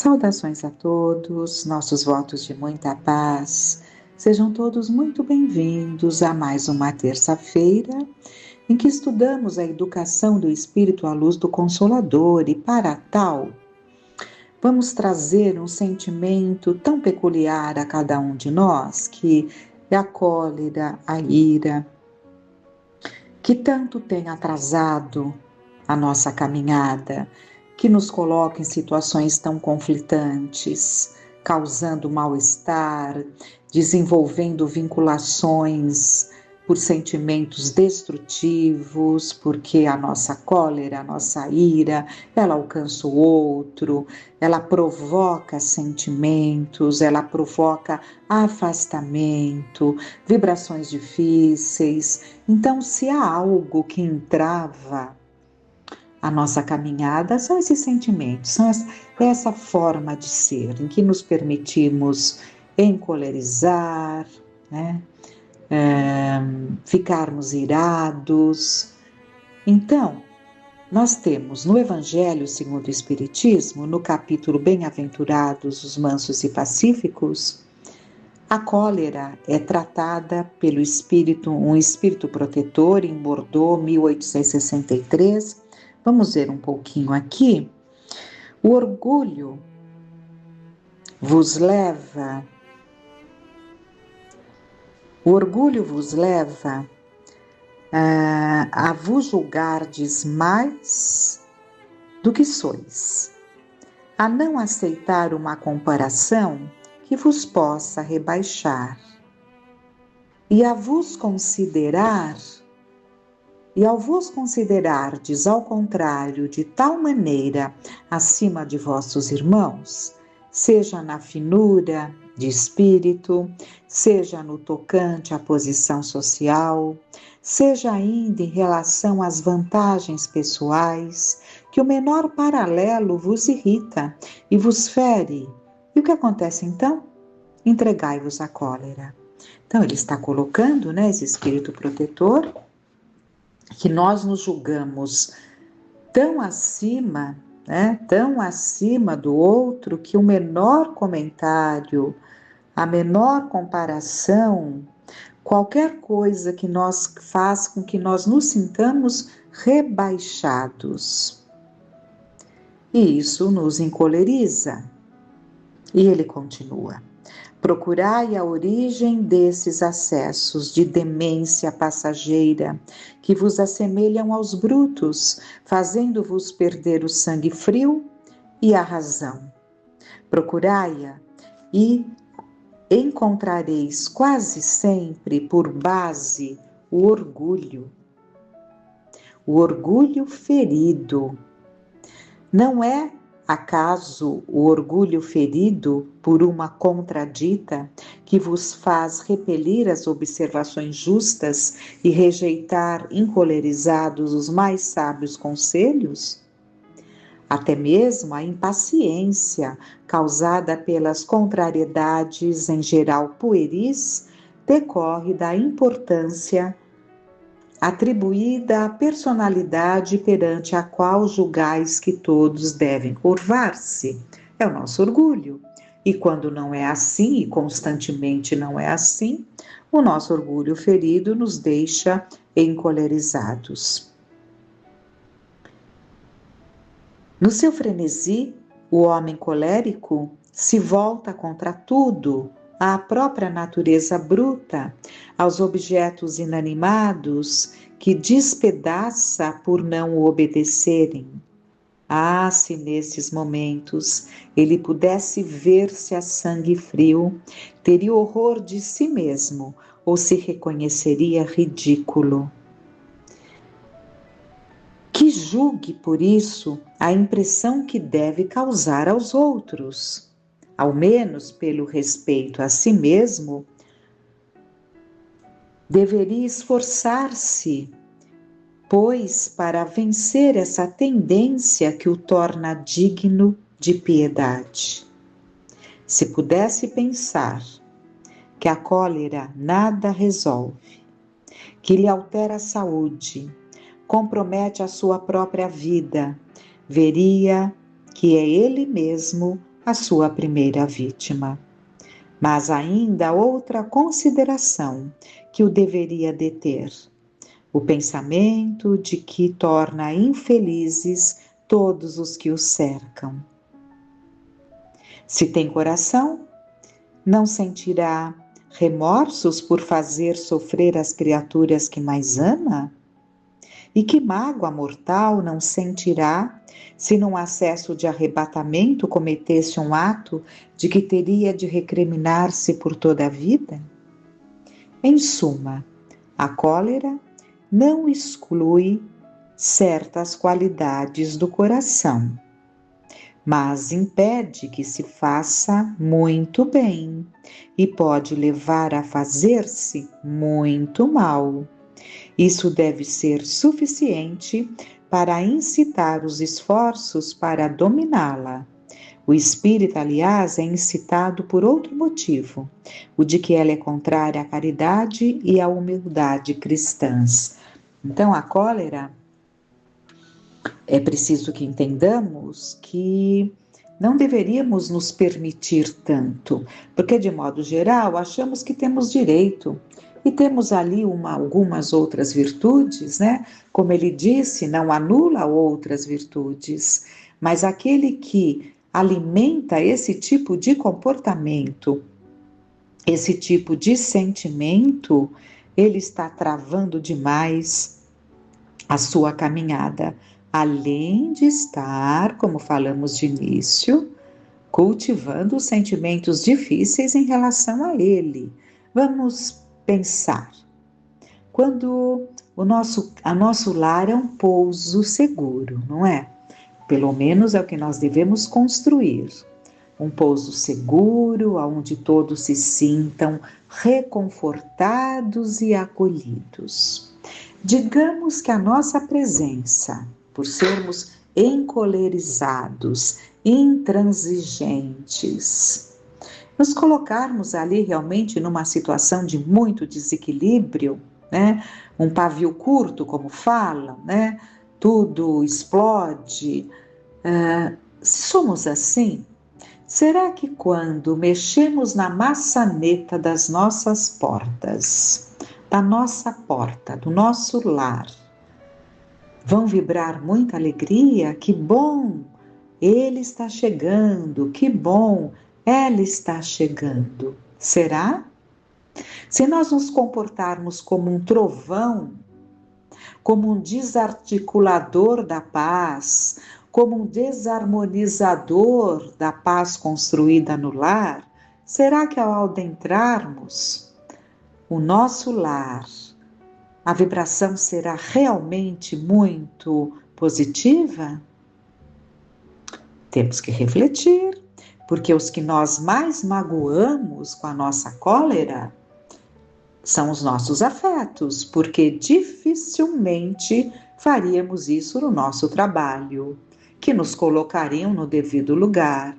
Saudações a todos, nossos votos de muita paz. Sejam todos muito bem-vindos a mais uma terça-feira em que estudamos a educação do Espírito à luz do Consolador e, para tal, vamos trazer um sentimento tão peculiar a cada um de nós, que é a cólera, a ira, que tanto tem atrasado a nossa caminhada, que nos coloca em situações tão conflitantes, causando mal-estar, desenvolvendo vinculações por sentimentos destrutivos, porque a nossa cólera, a nossa ira, ela alcança o outro, ela provoca sentimentos, ela provoca afastamento, vibrações difíceis. Então, se há algo que entrava a nossa caminhada, são esses sentimentos, são essa forma de ser, em que nos permitimos encolerizar, né? Ficarmos irados. Então, nós temos no Evangelho segundo o Espiritismo, no capítulo Bem-aventurados os mansos e pacíficos, a cólera é tratada pelo espírito, um espírito protetor em Bordeaux, 1863. Vamos ver um pouquinho aqui. O orgulho vos leva a vos julgardes mais do que sois, a não aceitar uma comparação que vos possa rebaixar, e ao vos considerardes ao contrário de tal maneira acima de vossos irmãos, seja na finura de espírito, seja no tocante à posição social, seja ainda em relação às vantagens pessoais, que o menor paralelo vos irrita e vos fere. E o que acontece então? Entregai-vos à cólera. Então ele está colocando, esse espírito protetor, que nós nos julgamos tão acima do outro, que o menor comentário, a menor comparação, qualquer coisa que faz com que nós nos sintamos rebaixados. E isso nos encoleriza. E ele continua: procurai a origem desses acessos de demência passageira, que vos assemelham aos brutos, fazendo-vos perder o sangue frio e a razão. Procurai-a e encontrareis quase sempre por base o orgulho ferido. Não é acaso o orgulho ferido por uma contradita que vos faz repelir as observações justas e rejeitar encolerizados os mais sábios conselhos? Até mesmo a impaciência causada pelas contrariedades em geral pueris decorre da importância atribuída à personalidade perante a qual julgais que todos devem curvar-se. É o nosso orgulho. E quando não é assim, e constantemente não é assim, o nosso orgulho ferido nos deixa encolerizados. No seu frenesi, o homem colérico se volta contra tudo, à própria natureza bruta, aos objetos inanimados que despedaça por não o obedecerem. Ah, se nesses momentos ele pudesse ver-se a sangue frio, teria horror de si mesmo ou se reconheceria ridículo. Que julgue por isso a impressão que deve causar aos outros. Ao menos pelo respeito a si mesmo, deveria esforçar-se, pois, para vencer essa tendência que o torna digno de piedade. Se pudesse pensar que a cólera nada resolve, que lhe altera a saúde, compromete a sua própria vida, veria que é ele mesmo a sua primeira vítima. Mas ainda outra consideração que o deveria deter: o pensamento de que torna infelizes todos os que o cercam. Se tem coração, não sentirá remorsos por fazer sofrer as criaturas que mais ama? E que mágoa mortal não sentirá se num acesso de arrebatamento cometesse um ato de que teria de recriminar-se por toda a vida? Em suma, a cólera não exclui certas qualidades do coração, mas impede que se faça muito bem e pode levar a fazer-se muito mal. Isso deve ser suficiente para incitar os esforços para dominá-la. O espírito, aliás, é incitado por outro motivo, o de que ela é contrária à caridade e à humildade cristãs. Então, a cólera, é preciso que entendamos que não deveríamos nos permitir tanto, porque, de modo geral, achamos que temos direito. E temos ali algumas outras virtudes, né? Como ele disse, não anula outras virtudes, mas aquele que alimenta esse tipo de comportamento, esse tipo de sentimento, ele está travando demais a sua caminhada, além de estar, como falamos de início, cultivando os sentimentos difíceis em relação a ele. Vamos pensar. Quando a nosso lar é um pouso seguro, não é? Pelo menos é o que nós devemos construir. Um pouso seguro, onde todos se sintam reconfortados e acolhidos. Digamos que a nossa presença, por sermos encolerizados, intransigentes, nos colocarmos ali realmente numa situação de muito desequilíbrio, né? Um pavio curto, como falam, né? Tudo explode. Se somos assim, será que quando mexemos na maçaneta das nossas portas, da nossa porta, do nosso lar, vão vibrar muita alegria? Que bom! Ele está chegando, que bom! Ela está chegando. Será? Se nós nos comportarmos como um trovão, como um desarticulador da paz, como um desarmonizador da paz construída no lar, será que ao adentrarmos o nosso lar, a vibração será realmente muito positiva? Temos que refletir, porque os que nós mais magoamos com a nossa cólera são os nossos afetos, porque dificilmente faríamos isso no nosso trabalho, que nos colocariam no devido lugar.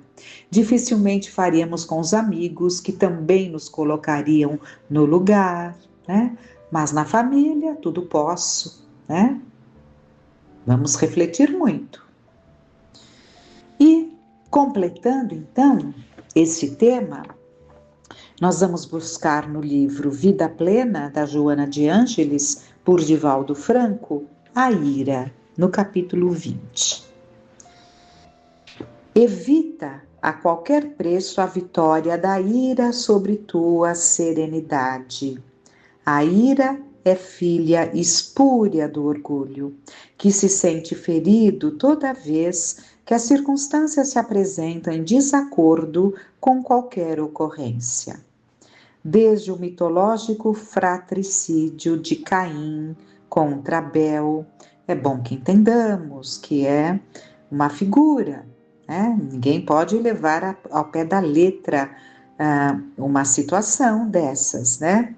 Dificilmente faríamos com os amigos, que também nos colocariam no lugar, né? Mas na família, tudo posso, né? Vamos refletir muito. E, completando então esse tema, nós vamos buscar no livro Vida Plena, da Joana de Ângeles, por Divaldo Franco, a ira, no capítulo 20. Evita a qualquer preço a vitória da ira sobre tua serenidade. A ira é filha espúria do orgulho, que se sente ferido toda vez que as circunstâncias se apresentam em desacordo com qualquer ocorrência. Desde o mitológico fratricídio de Caim contra Abel, é bom que entendamos que é uma figura, né? Ninguém pode levar ao pé da letra uma situação dessas, né?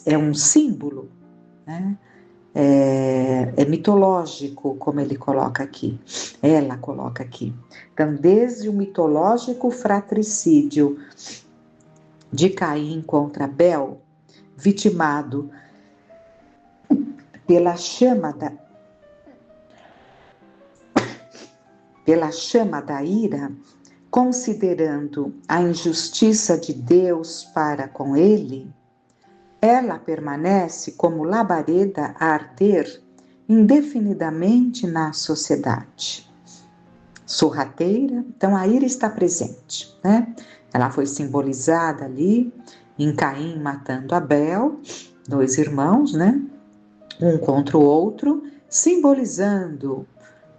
É um símbolo, né? É mitológico, como ele coloca aqui, ela coloca aqui. Então, desde o mitológico fratricídio de Caim contra Abel, vitimado pela chama da ira, considerando a injustiça de Deus para com ele, ela permanece como labareda a arder indefinidamente na sociedade. Sorrateira, então a ira está presente, né? Ela foi simbolizada ali em Caim matando Abel, dois irmãos, né? Um contra o outro, simbolizando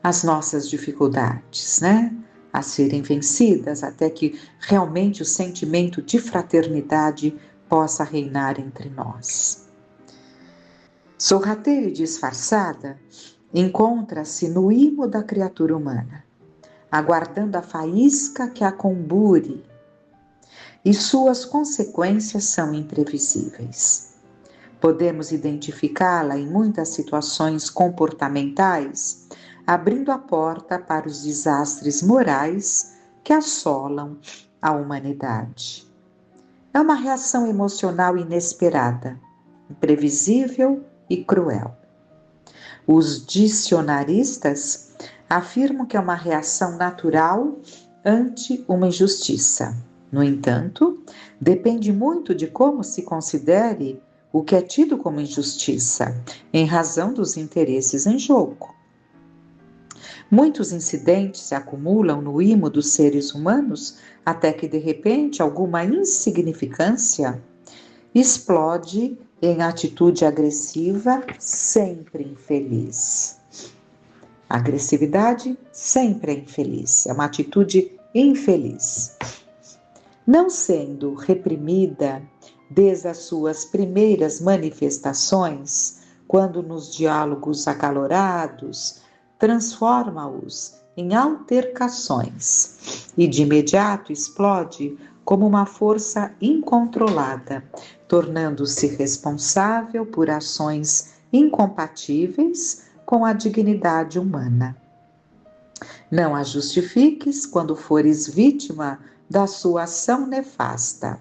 as nossas dificuldades, né? A serem vencidas até que realmente o sentimento de fraternidade possa reinar entre nós. Sorrateira e disfarçada encontra-se no imo da criatura humana, aguardando a faísca que a combure, e suas consequências são imprevisíveis. Podemos identificá-la em muitas situações comportamentais, abrindo a porta para os desastres morais que assolam a humanidade. É uma reação emocional inesperada, imprevisível e cruel. Os dicionaristas afirmam que é uma reação natural ante uma injustiça. No entanto, depende muito de como se considere o que é tido como injustiça, em razão dos interesses em jogo. Muitos incidentes se acumulam no imo dos seres humanos até que, de repente, alguma insignificância explode em atitude agressiva, sempre infeliz. A agressividade sempre é infeliz, é uma atitude infeliz. Não sendo reprimida desde as suas primeiras manifestações, quando nos diálogos acalorados, transforma-os em altercações e de imediato explode como uma força incontrolada, tornando-se responsável por ações incompatíveis com a dignidade humana. Não a justifiques quando fores vítima da sua ação nefasta.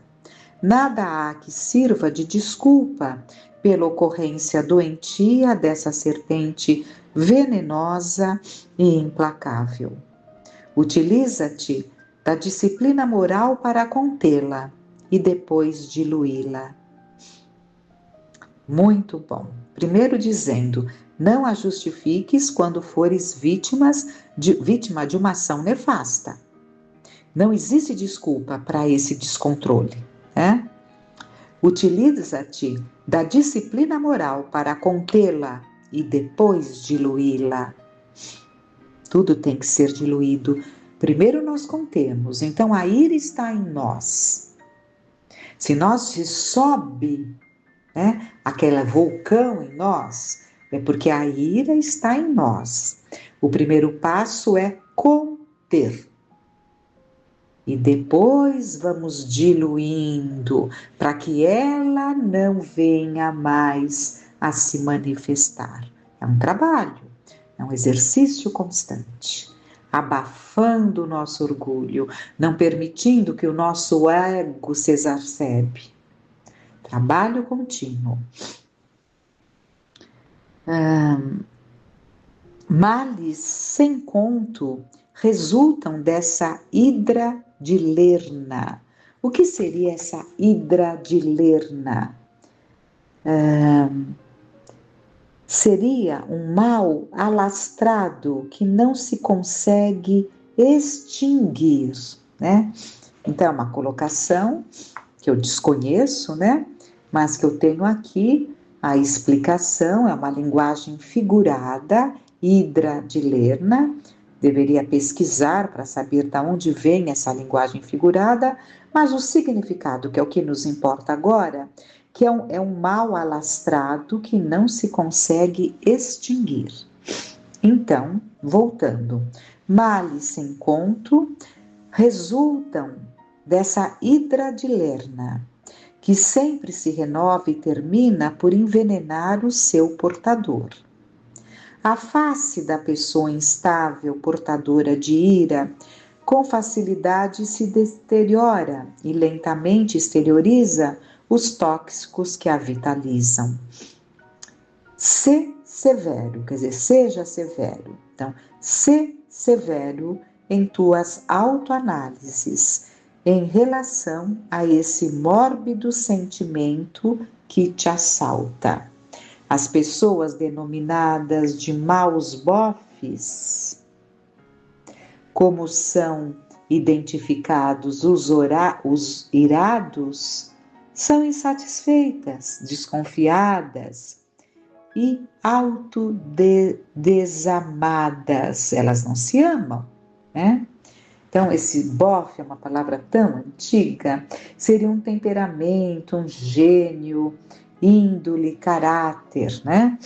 Nada há que sirva de desculpa pela ocorrência doentia dessa serpente venenosa e implacável. Utiliza-te da disciplina moral para contê-la e depois diluí-la. Muito bom. Primeiro dizendo, não a justifiques quando fores vítima de uma ação nefasta. Não existe desculpa para esse descontrole, né? Utiliza-te da disciplina moral para contê-la e depois diluí-la. Tudo tem que ser diluído. Primeiro nós contemos, então a ira está em nós. Se nós sobe, né, aquele vulcão em nós, é porque a ira está em nós. O primeiro passo é conter. E depois vamos diluindo para que ela não venha mais a se manifestar. É um trabalho, é um exercício constante. Abafando o nosso orgulho, não permitindo que o nosso ego se exacerbe. Trabalho contínuo. Males sem conto resultam dessa hidra de Lerna. O que seria essa hidra de Lerna? Seria um mal alastrado que não se consegue extinguir, né? Então, é uma colocação que eu desconheço, né? Mas que eu tenho aqui a explicação, é uma linguagem figurada, hidra de Lerna. Deveria pesquisar para saber de onde vem essa linguagem figurada, mas o significado, que é o que nos importa agora, que é um mal alastrado que não se consegue extinguir. Então, voltando, males sem conto resultam dessa hidra de Lerna, que sempre se renova e termina por envenenar o seu portador. A face da pessoa instável, portadora de ira, com facilidade se deteriora e lentamente exterioriza os tóxicos que a vitalizam. Ser severo, quer dizer, seja severo. Então, ser severo em tuas autoanálises em relação a esse mórbido sentimento que te assalta. As pessoas denominadas de maus bofes, como são identificados os irados, são insatisfeitas, desconfiadas e autodesamadas. Elas não se amam, né? Então, esse bofe é uma palavra tão antiga, seria um temperamento, um gênio, índole, caráter, né?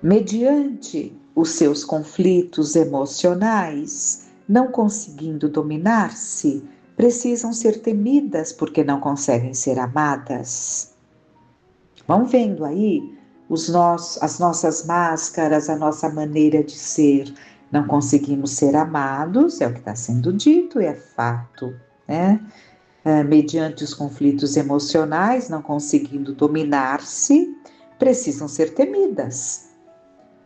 Mediante os seus conflitos emocionais, não conseguindo dominar-se, precisam ser temidas porque não conseguem ser amadas. Vão vendo aí as nossas máscaras, a nossa maneira de ser. Não conseguimos ser amados, é o que está sendo dito, é fato, né? Mediante os conflitos emocionais, não conseguindo dominar-se, precisam ser temidas,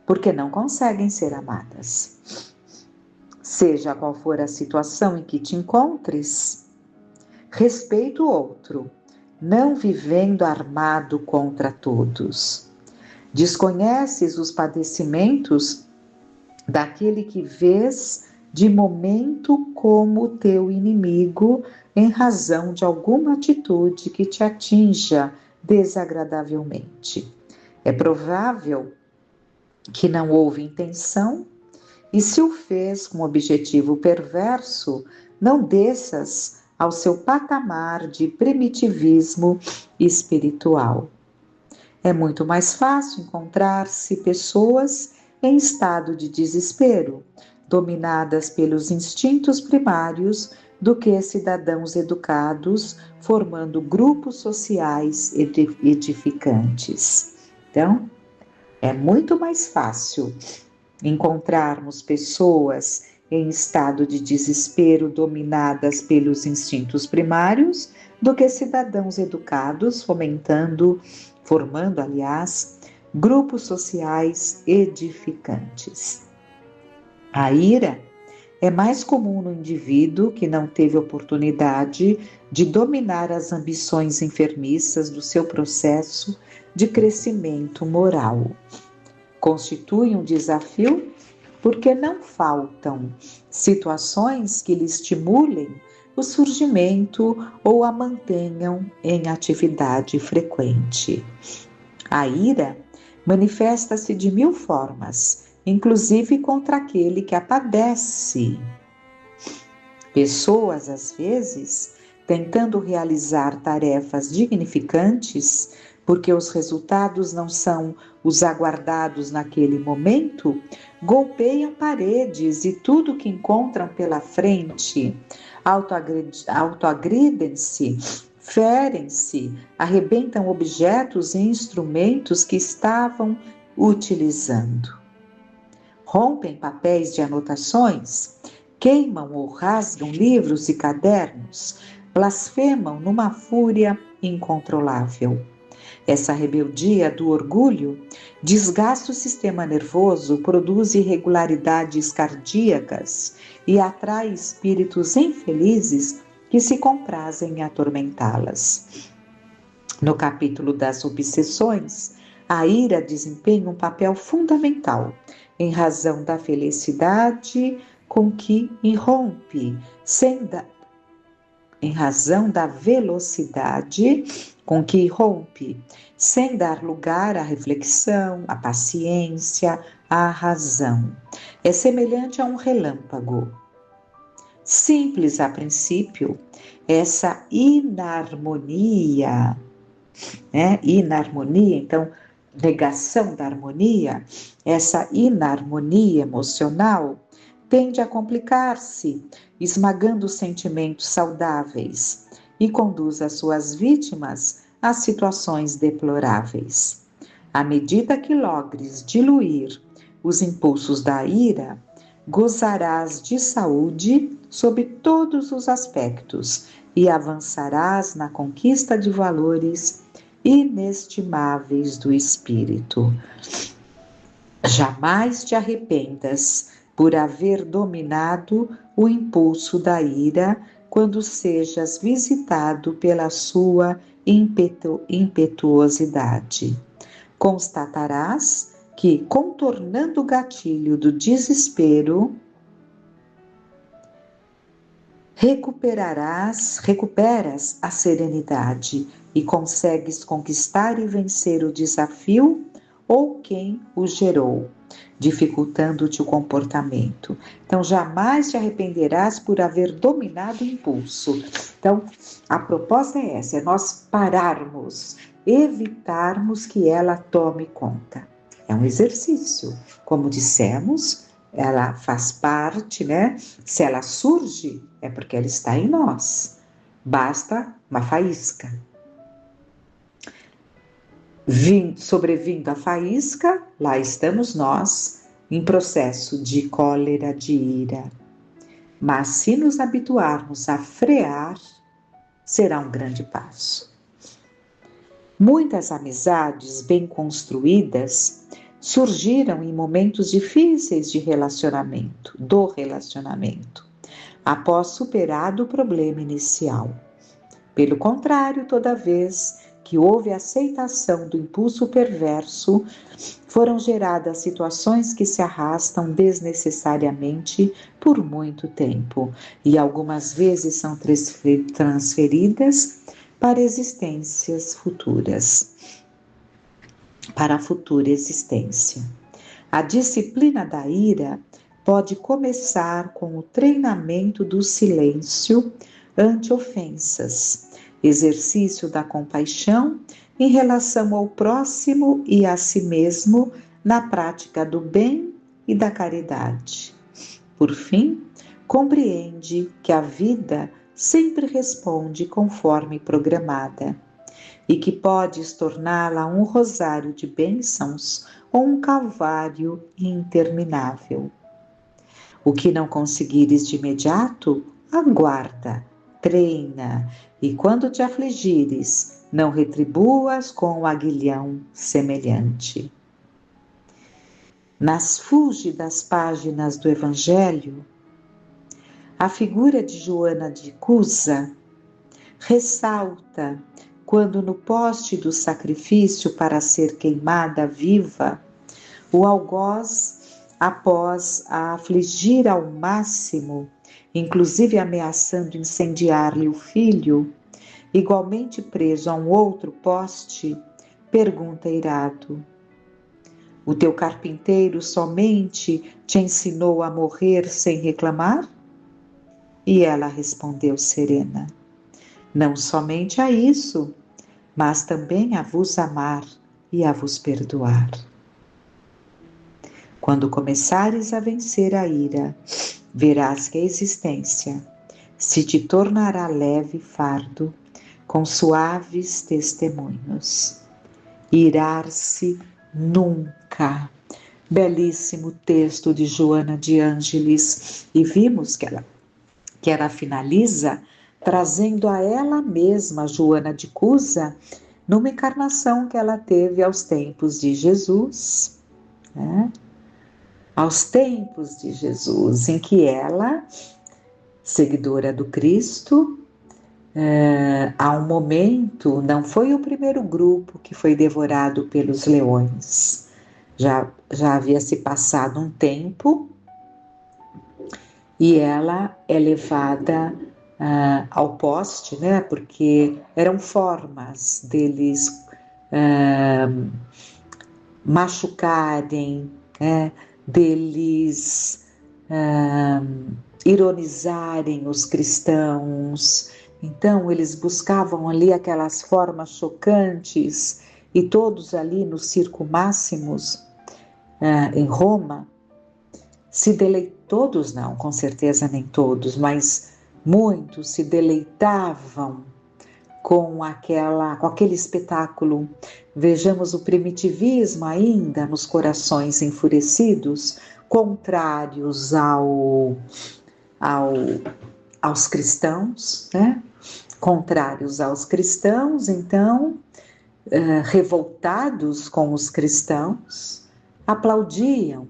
porque não conseguem ser amadas. Seja qual for a situação em que te encontres, respeita o outro, não vivendo armado contra todos. Desconheces os padecimentos daquele que vês de momento como teu inimigo em razão de alguma atitude que te atinja desagradavelmente. É provável que não houve intenção e se o fez com objetivo perverso, não desças ao seu patamar de primitivismo espiritual. É muito mais fácil encontrar-se pessoas em estado de desespero, dominadas pelos instintos primários, do que cidadãos educados, formando grupos sociais edificantes. Então, é muito mais fácil encontrarmos pessoas em estado de desespero dominadas pelos instintos primários do que cidadãos educados formando, aliás, grupos sociais edificantes. A ira é mais comum no indivíduo que não teve oportunidade de dominar as ambições enfermiças do seu processo de crescimento moral. Constitui um desafio porque não faltam situações que lhe estimulem o surgimento ou a mantenham em atividade frequente. A ira manifesta-se de 1000 formas, inclusive contra aquele que a padece. Pessoas, às vezes, tentando realizar tarefas dignificantes, porque os resultados não são os aguardados naquele momento, golpeiam paredes e tudo que encontram pela frente, autoagridem-se, ferem-se, arrebentam objetos e instrumentos que estavam utilizando. Rompem papéis de anotações, queimam ou rasgam livros e cadernos, blasfemam numa fúria incontrolável. Essa rebeldia do orgulho desgasta o sistema nervoso, produz irregularidades cardíacas e atrai espíritos infelizes que se comprazem em atormentá-las. No capítulo das obsessões, a ira desempenha um papel fundamental em razão da felicidade com que irrompe, em razão da velocidade com que irrompe, sem dar lugar à reflexão, à paciência, à razão. É semelhante a um relâmpago. Simples a princípio, essa inarmonia, então, negação da harmonia, essa inarmonia emocional tende a complicar-se, esmagando os sentimentos saudáveis e conduz as suas vítimas a situações deploráveis. À medida que logres diluir os impulsos da ira, gozarás de saúde sob todos os aspectos e avançarás na conquista de valores inestimáveis do espírito. Jamais te arrependas por haver dominado o impulso da ira, quando sejas visitado pela sua impetuosidade. Constatarás que, contornando o gatilho do desespero, recuperas a serenidade e consegues conquistar e vencer o desafio ou quem o gerou, dificultando-te o comportamento. Então, jamais te arrependerás por haver dominado o impulso. Então, a proposta é essa, é nós pararmos, evitarmos que ela tome conta. É um exercício, como dissemos, ela faz parte, né? Se ela surge, é porque ela está em nós. Basta uma faísca. Sobrevindo a faísca, lá estamos nós, em processo de cólera, de ira. Mas se nos habituarmos a frear, será um grande passo. Muitas amizades bem construídas surgiram em momentos difíceis do relacionamento, após superado o problema inicial. Pelo contrário, toda vez que houve aceitação do impulso perverso, foram geradas situações que se arrastam desnecessariamente por muito tempo e algumas vezes são transferidas para existências futuras, para a futura existência. A disciplina da ira pode começar com o treinamento do silêncio ante ofensas, exercício da compaixão em relação ao próximo e a si mesmo na prática do bem e da caridade. Por fim, compreende que a vida sempre responde conforme programada e que podes torná-la um rosário de bênçãos ou um calvário interminável. O que não conseguires de imediato, aguarda, treina, e quando te afligires, não retribuas com o aguilhão semelhante. Nas fúlgidas páginas do Evangelho, a figura de Joana de Cusa ressalta quando no poste do sacrifício para ser queimada viva, o algoz, após a afligir ao máximo, inclusive ameaçando incendiar-lhe o filho, igualmente preso a um outro poste, pergunta irado: o teu carpinteiro somente te ensinou a morrer sem reclamar? E ela respondeu serena: não somente a isso, mas também a vos amar e a vos perdoar. Quando começares a vencer a ira, verás que a existência se te tornará leve fardo com suaves testemunhos. Irar-se nunca. Belíssimo texto de Joana de Ângeles. E vimos que ela finaliza trazendo a ela mesma, Joana de Cusa, numa encarnação que ela teve aos tempos de Jesus, né? Aos tempos de Jesus, em que ela, seguidora do Cristo, há um momento, não foi o primeiro grupo que foi devorado pelos leões, já havia se passado um tempo e ela é levada ao poste, né? Porque eram formas deles machucarem, deles ironizarem os cristãos. Então eles buscavam ali aquelas formas chocantes e todos ali no Circo Máximos, em Roma, todos não, com certeza nem todos, mas muitos se deleitavam com aquele espetáculo. Vejamos o primitivismo ainda nos corações enfurecidos, contrários aos cristãos, né? Contrários aos cristãos, então, revoltados com os cristãos, aplaudiam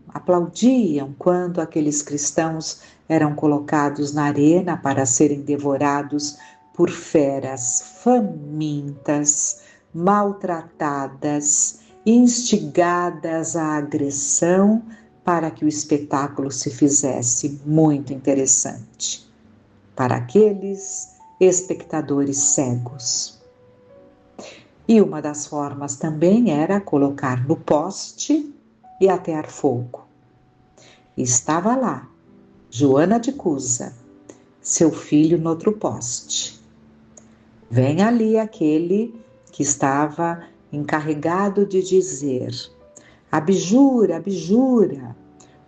quando aqueles cristãos eram colocados na arena para serem devorados por feras famintas, maltratadas, instigadas à agressão para que o espetáculo se fizesse muito interessante para aqueles espectadores cegos. E uma das formas também era colocar no poste e atear fogo. E estava lá, Joana de Cusa, seu filho no outro poste. Vem ali aquele que estava encarregado de dizer: abjura, abjura.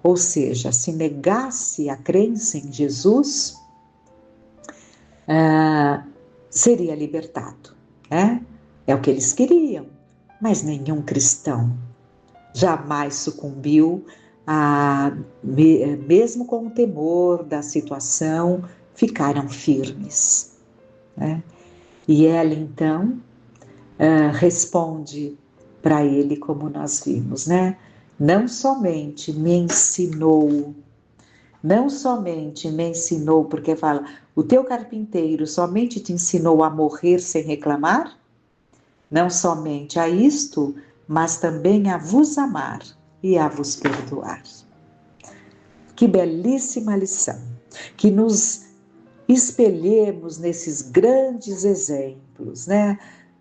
Ou seja, se negasse a crença em Jesus, seria libertado, né? É o que eles queriam, mas nenhum cristão jamais sucumbiu, mesmo com o temor da situação, ficaram firmes, né? E ela então responde para ele como nós vimos, né? Não somente me ensinou, porque fala, o teu carpinteiro somente te ensinou a morrer sem reclamar? Não somente a isto, mas também a vos amar e a vos perdoar. Que belíssima lição! Que nos espelhemos nesses grandes exemplos, né?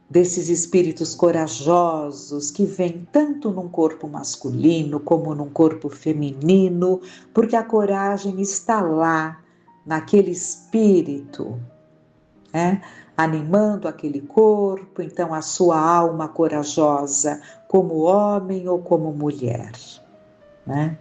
Desses espíritos corajosos que vêm tanto num corpo masculino como num corpo feminino, porque a coragem está lá, naquele espírito, né? Animando aquele corpo, então a sua alma corajosa, como homem ou como mulher, né?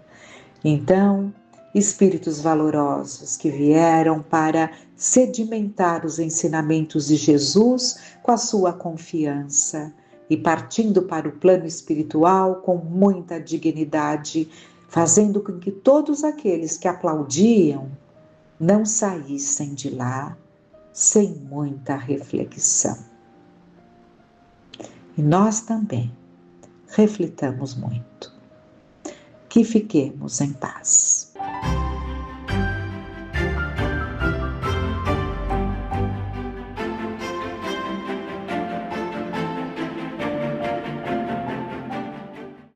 Então, espíritos valorosos que vieram para sedimentar os ensinamentos de Jesus com a sua confiança e partindo para o plano espiritual com muita dignidade, fazendo com que todos aqueles que aplaudiam não saíssem de lá sem muita reflexão. E nós também reflitamos muito. Que fiquemos em paz.